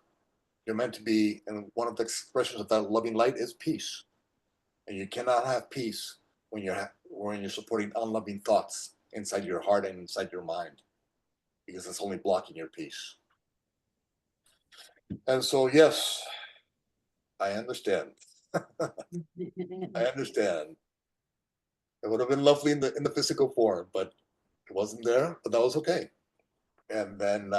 Speaker 1: You're meant to be, and one of the expressions of that loving light is peace. And you cannot have peace when you're supporting unloving thoughts inside your heart and inside your mind, because it's only blocking your peace. And so, yes, I understand. I understand. It would have been lovely in the physical form, but it wasn't there. But that was okay. And then,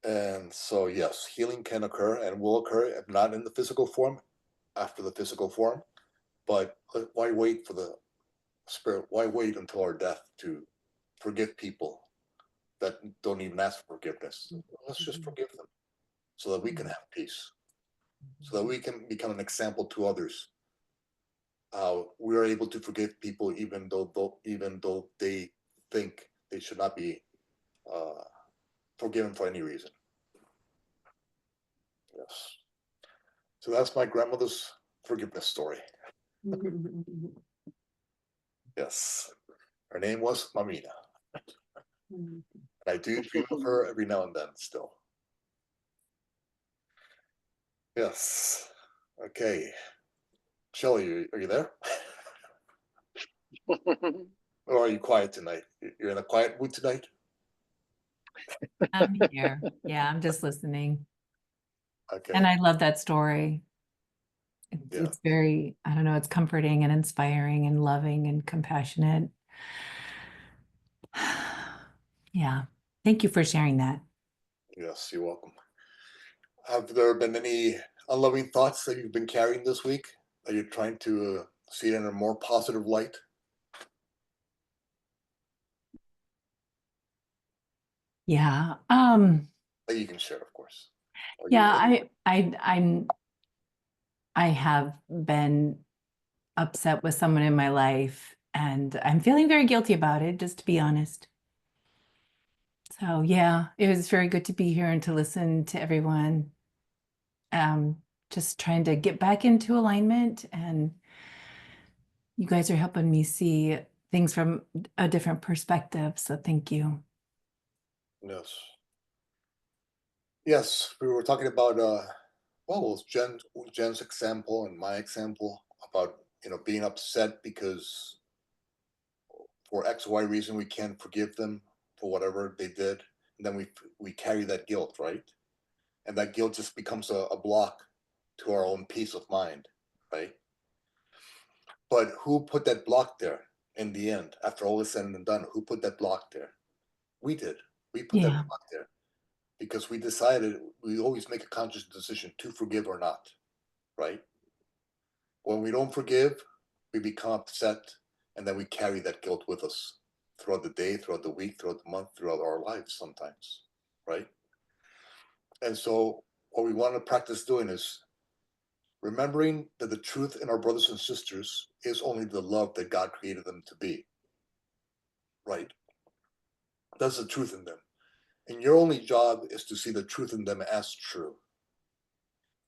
Speaker 1: and so yes, healing can occur and will occur, if not in the physical form, after the physical form. But why wait for the spirit? Why wait until our death to forgive people that don't even ask for forgiveness? Let's just forgive them so that we can have peace, so that we can become an example to others. We are able to forgive people even though they think they should not be forgiven for any reason. Yes. So that's my grandmother's forgiveness story. Yes. Her name was Mamina. And I do dream of her every now and then still. Yes. Okay. Shelley, are you there? Or are you quiet tonight? You're in a quiet mood tonight?
Speaker 5: I'm here. Yeah, I'm just listening.
Speaker 1: Okay.
Speaker 5: And I love that story.
Speaker 1: Yeah.
Speaker 5: It's very, I don't know, it's comforting and inspiring and loving and compassionate. Yeah. Thank you for sharing that.
Speaker 1: Yes, you're welcome. Have there been any unloving thoughts that you've been carrying this week that you're trying to see it in a more positive light?
Speaker 5: Yeah.
Speaker 1: That you can share, of course.
Speaker 5: Yeah, I have been upset with someone in my life and I'm feeling very guilty about it, just to be honest. So yeah, it was very good to be here and to listen to everyone. Just trying to get back into alignment, and you guys are helping me see things from a different perspective. So thank you.
Speaker 1: Yes. Yes, we were talking about Jen's example and my example about being upset because for X, Y reason we can't forgive them for whatever they did. And then we carry that guilt, right? And that guilt just becomes a block to our own peace of mind, right? But who put that block there in the end? After all is said and done, who put that block there? We did. We put that
Speaker 5: Yeah.
Speaker 1: block there because we decided we always make a conscious decision to forgive or not, right? When we don't forgive, we become upset, and then we carry that guilt with us throughout the day, throughout the week, throughout the month, throughout our lives sometimes, right? And so what we want to practice doing is remembering that the truth in our brothers and sisters is only the love that God created them to be, right? That's the truth in them. And your only job is to see the truth in them as true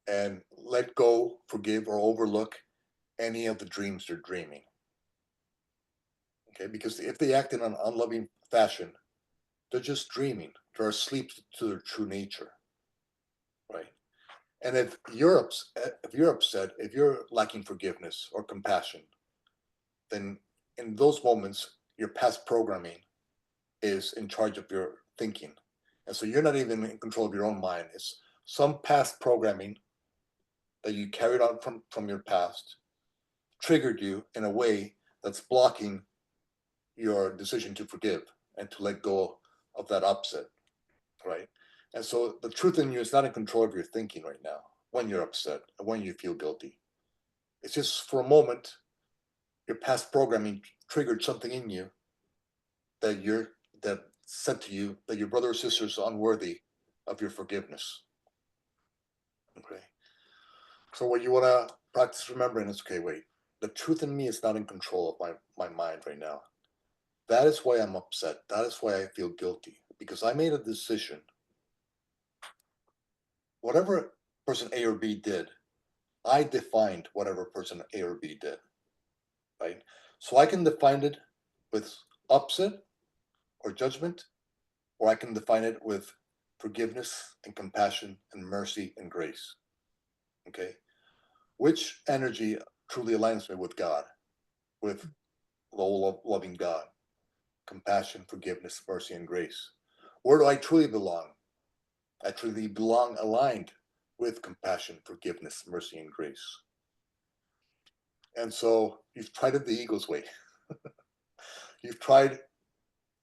Speaker 1: and let go, forgive, or overlook any of the dreams they're dreaming. Okay, because if they act in an unloving fashion, they're just dreaming. They're asleep to their true nature, right? And if you're upset, if you're lacking forgiveness or compassion, then in those moments, your past programming is in charge of your thinking. And so you're not even in control of your own mind. It's some past programming that you carried on from your past triggered you in a way that's blocking your decision to forgive and to let go of that upset, right? And so the truth in you is not in control of your thinking right now when you're upset and when you feel guilty. It's just for a moment, your past programming triggered something in you that said to you that your brother or sister is unworthy of your forgiveness. Okay. So what you want to practice remembering is, okay, wait, the truth in me is not in control of my mind right now. That is why I'm upset. That is why I feel guilty, because I made a decision. Whatever person A or B did, I defined whatever person A or B did, right? So I can define it with upset or judgment, or I can define it with forgiveness and compassion and mercy and grace. Okay? Which energy truly aligns me with God, with the loving God? Compassion, forgiveness, mercy, and grace. Where do I truly belong? I truly belong aligned with compassion, forgiveness, mercy, and grace. And so you've tried it the ego's way. You've tried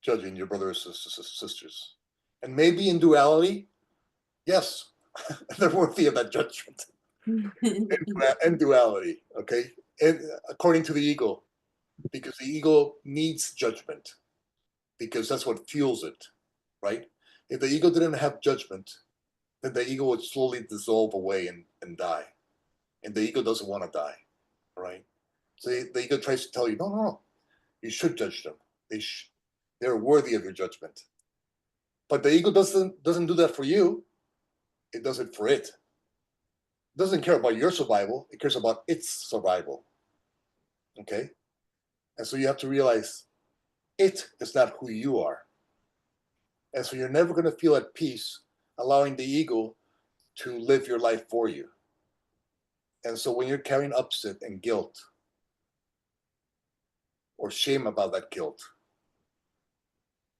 Speaker 1: judging your brothers and sisters. And maybe in duality, yes, they're worthy of that judgment. In duality, okay? And according to the ego, because the ego needs judgment, because that's what fuels it, right? If the ego didn't have judgment, then the ego would slowly dissolve away and die. And the ego doesn't want to die, right? So the ego tries to tell you, no, you should judge them. They're worthy of your judgment. But the ego doesn't do that for you. It does it for it. It doesn't care about your survival. It cares about its survival. Okay? And so you have to realize it is not who you are. And so you're never going to feel at peace allowing the ego to live your life for you. And so when you're carrying upset and guilt or shame about that guilt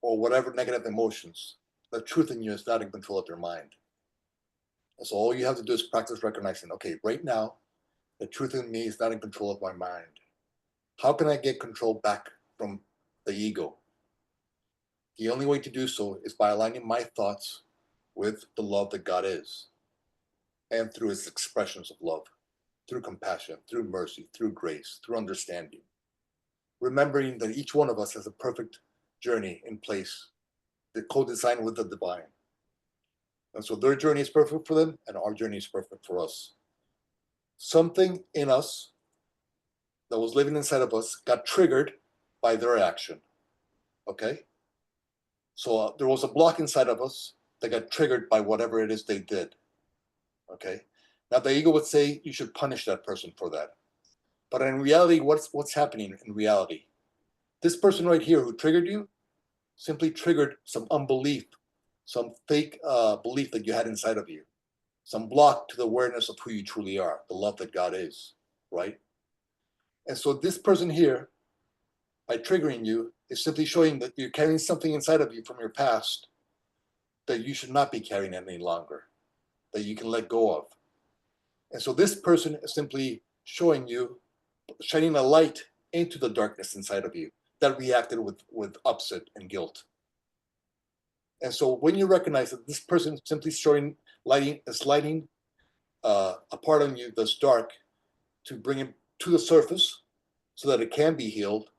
Speaker 1: or whatever negative emotions, the truth in you is not in control of your mind. And so all you have to do is practice recognizing, okay, right now, the truth in me is not in control of my mind. How can I get control back from the ego? The only way to do so is by aligning my thoughts with the love that God is, and through his expressions of love, through compassion, through mercy, through grace, through understanding. Remembering that each one of us has a perfect journey in place, the co-designed with the divine. And so their journey is perfect for them, and our journey is perfect for us. Something in us that was living inside of us got triggered by their action. Okay? So there was a block inside of us that got triggered by whatever it is they did. Okay? Now the ego would say you should punish that person for that. But in reality, what's happening in reality? This person right here who triggered you simply triggered some unbelief, some fake belief that you had inside of you, some block to the awareness of who you truly are, the love that God is, right? And so this person here, by triggering you, is simply showing that you're carrying something inside of you from your past that you should not be carrying any longer, that you can let go of. And so this person is simply showing you, shining a light into the darkness inside of you that reacted with upset and guilt. And so when you recognize that this person is simply lighting a part on you that's dark to bring it to the surface so that it can be healed,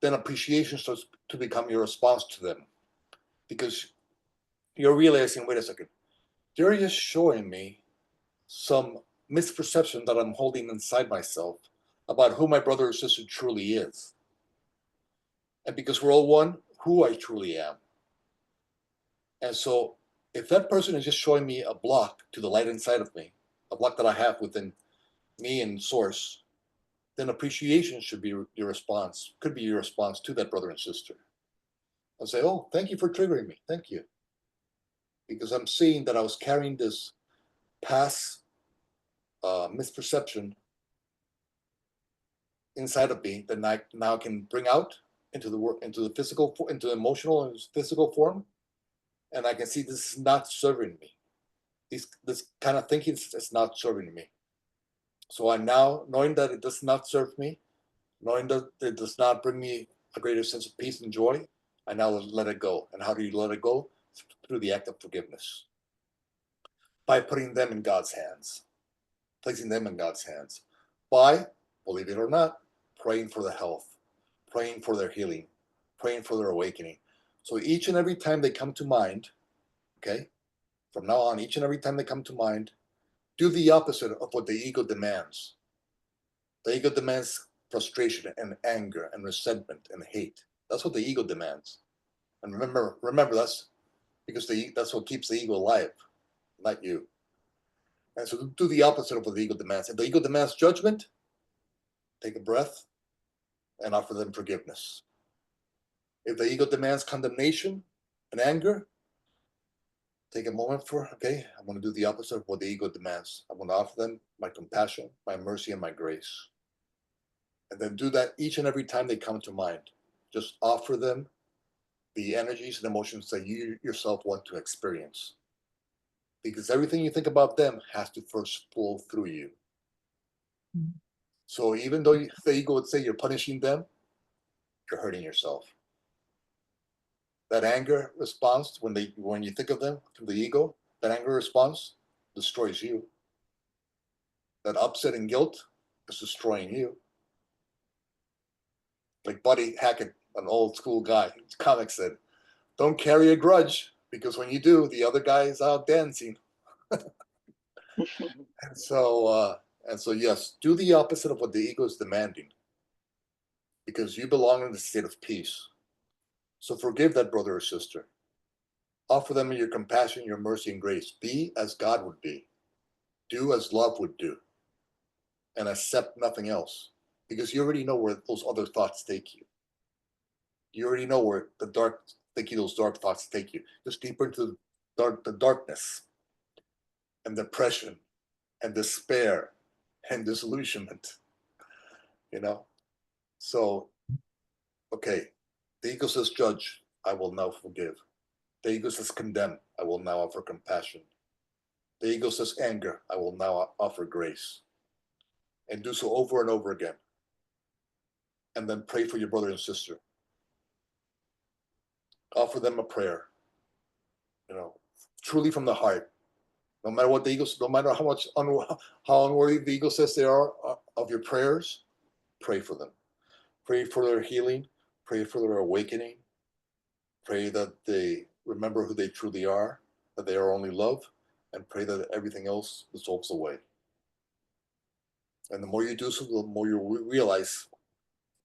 Speaker 1: then appreciation starts to become your response to them. Because you're realizing, wait a second, they're just showing me some misperception that I'm holding inside myself about who my brother or sister truly is. And because we're all one, who I truly am. And so if that person is just showing me a block to the light inside of me, a block that I have within me and source, then appreciation should be your response, could be your response to that brother and sister. I'll say, oh, thank you for triggering me. Thank you. Because I'm seeing that I was carrying this past misperception inside of me that I now can bring out into the work, into the physical, into the emotional and physical form, and I can see this is not serving me. This kind of thinking is not serving me. So I now, knowing that it does not serve me, knowing that it does not bring me a greater sense of peace and joy, I now let it go. And how do you let it go? Through the act of forgiveness. By putting them in God's hands, placing them in God's hands. By, believe it or not, praying for their health, praying for their healing, praying for their awakening. So each and every time they come to mind, okay, from now on, each and every time they come to mind, do the opposite of what the ego demands. The ego demands frustration and anger and resentment and hate. That's what the ego demands. And remember that's because that's what keeps the ego alive, not you. And so do the opposite of what the ego demands. If the ego demands judgment, take a breath and offer them forgiveness. If the ego demands condemnation and anger, take a moment for, okay, I'm going to do the opposite of what the ego demands. I'm going to offer them my compassion, my mercy, and my grace. And then do that each and every time they come to mind. Just offer them the energies and emotions that you yourself want to experience. Because everything you think about them has to first flow through you. Mm-hmm. So even though the ego would say you're punishing them, you're hurting yourself. That anger response, when you think of them through the ego, that anger response destroys you. That upset and guilt is destroying you. Like Buddy Hackett, an old school guy, comic said, don't carry a grudge, because when you do, the other guy is out dancing. And so yes, do the opposite of what the ego is demanding, because you belong in the state of peace. So forgive that brother or sister. Offer them your compassion, your mercy, and grace. Be as God would be. Do as love would do. And accept nothing else, because you already know where those other thoughts take you. You already know where those dark thoughts take you. Just deeper into the darkness and depression and despair and disillusionment. So, okay, the ego says judge, I will now forgive. The ego says condemn, I will now offer compassion. The ego says anger, I will now offer grace. And do so over and over again. And then pray for your brother and sister. Offer them a prayer, truly from the heart. No matter what the ego, no matter how unworthy the ego says they are of your prayers, pray for them. Pray for their healing. Pray for their awakening. Pray that they remember who they truly are, that they are only love, and pray that everything else dissolves away. And the more you do so, the more you realize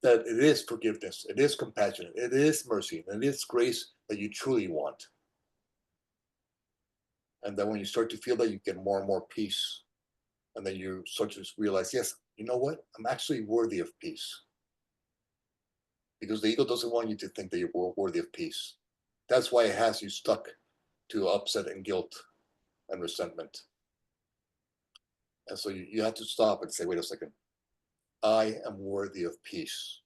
Speaker 1: that it is forgiveness, it is compassion, it is mercy, and it is grace that you truly want. And then when you start to feel that, you get more and more peace. And then you start to realize, yes, you know what? I'm actually worthy of peace. Because the ego doesn't want you to think that you're worthy of peace. That's why it has you stuck to upset and guilt and resentment. And so you have to stop and say, wait a second. I am worthy of peace.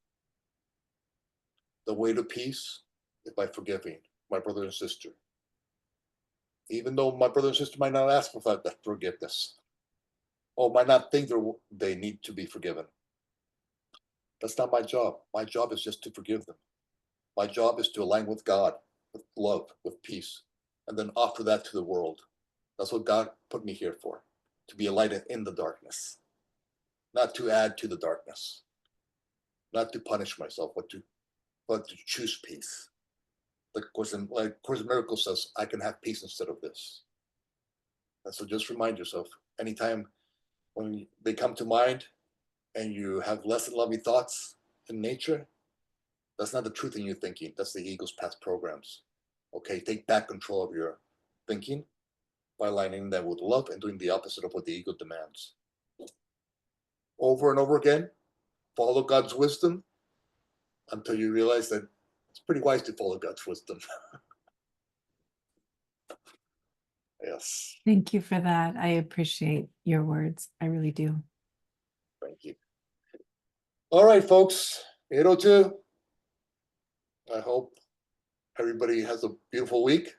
Speaker 1: The way to peace is by forgiving my brother and sister. Even though my brother and sister might not ask for that forgiveness, or might not think they need to be forgiven. That's not my job. My job is just to forgive them. My job is to align with God, with love, with peace, and then offer that to the world. That's what God put me here for, to be a light in the darkness, not to add to the darkness, not to punish myself, but to choose peace. Course in Miracles says, I can have peace instead of this. And so just remind yourself, anytime when they come to mind and you have less than loving thoughts in nature, that's not the truth in your thinking. That's the ego's past programs. Okay, take back control of your thinking by aligning that with love and doing the opposite of what the ego demands. Over and over again, follow God's wisdom until you realize that it's pretty wise to follow God's wisdom. Yes.
Speaker 5: Thank you for that. I appreciate your words. I really do.
Speaker 1: Thank you. All right, folks, 8:02. I hope everybody has a beautiful week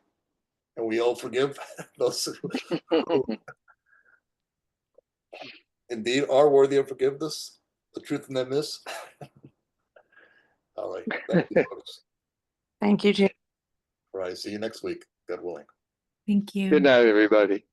Speaker 1: and we all forgive those who indeed are worthy of forgiveness. The truth in them is. All right. Thank you, folks.
Speaker 2: Thank you, Jim.
Speaker 1: All right. See you next week. God willing.
Speaker 5: Thank you.
Speaker 6: Good night, everybody.